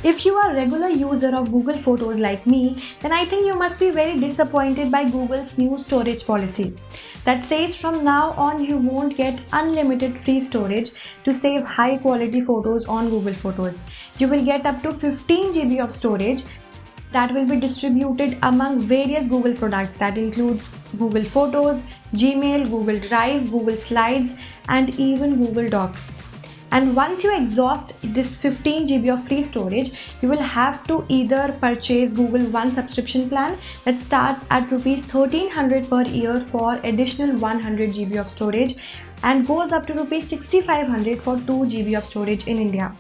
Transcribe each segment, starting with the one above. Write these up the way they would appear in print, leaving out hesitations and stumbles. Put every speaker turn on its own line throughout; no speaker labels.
If you are a regular user of Google Photos like me, then I think you must be very disappointed by Google's new storage policy that says from now on you won't get unlimited free storage to save high quality photos on Google Photos. You will get up to 15 GB of storage that will be distributed among various Google products that includes Google Photos, Gmail, Google Drive, Google Slides, and even Google Docs. And once you exhaust this 15 GB of free storage, you will have to either purchase Google One subscription plan that starts at rupees 1300 per year for additional 100 GB of storage and goes up to rupees 6500 for 2 GB of storage in India.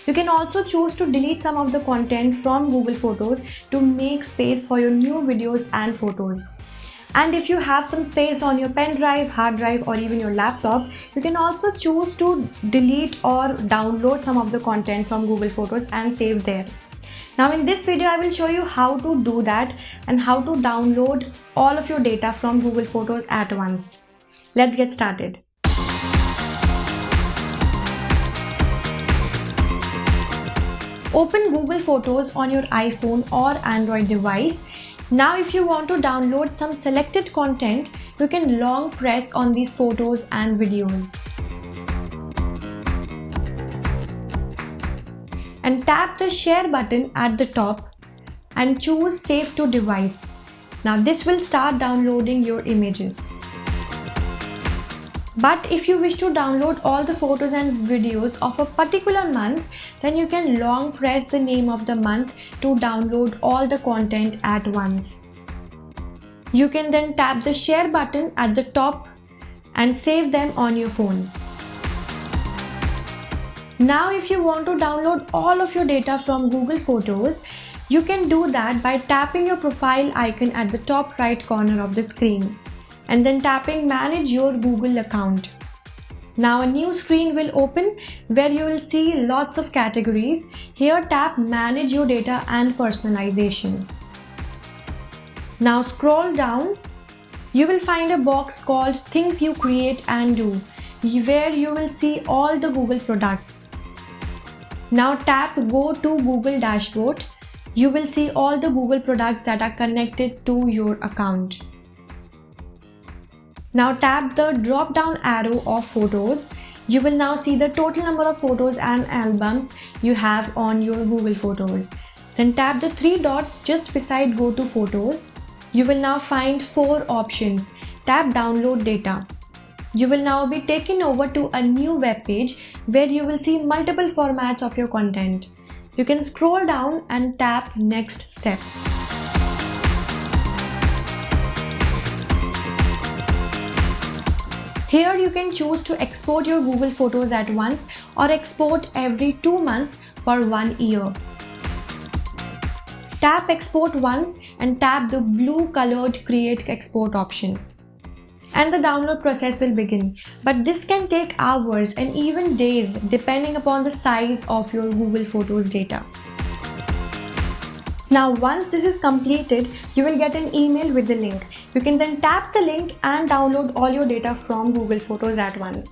You can also choose to delete some of the content from Google Photos to make space for your new videos and photos. And if you have some space on your pen drive, hard drive, or even your laptop, you can also choose to delete or download some of the content from Google Photos and save there. Now in this video, I will show you how to do that and how to download all of your data from Google Photos at once. Let's get started. Open Google Photos on your iPhone or Android device. Now if you want to download some selected content, you can long press on these photos and videos. And tap the share button at the top and choose save to device. Now this will start downloading your images. But if you wish to download all the photos and videos of a particular month, then you can long press the name of the month to download all the content at once. You can then tap the share button at the top and save them on your phone. Now if you want to download all of your data from Google Photos, you can do that by tapping your profile icon at the top right corner of the screen and then tapping Manage Your Google Account. Now a new screen will open where you will see lots of categories. Here tap Manage Your Data and Personalization. Now scroll down. You will find a box called Things You Create and Do, where you will see all the Google products. Now tap Go to Google Dashboard. You will see all the Google products that are connected to your account. Now tap the drop down arrow of photos. You will now see the total number of photos and albums you have on your Google Photos. Then tap the three dots just beside Go to Photos. You will now find 4 options. Tap Download Data. You will now be taken over to a new web page where you will see multiple formats of your content. You can scroll down and tap Next Step. Here you can choose to export your Google Photos at once or export every 2 months for 1 year. Tap Export once and tap the blue colored Create Export option. And the download process will begin. But this can take hours and even days depending upon the size of your Google Photos data. Now once this is completed, you will get an email with the link. You can then tap the link and download all your data from Google Photos at once.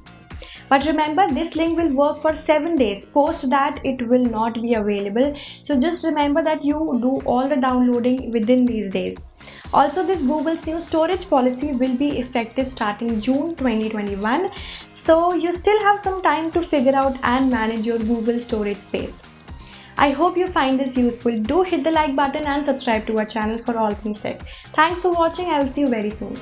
But remember, this link will work for 7 days. Post that, it will not be available. So just remember that you do all the downloading within these days. Also, this Google's new storage policy will be effective starting June 2021. So you still have some time to figure out and manage your Google storage space. I hope you find this useful. Do hit the like button and subscribe to our channel for all things tech. Thanks for watching. I will see you very soon.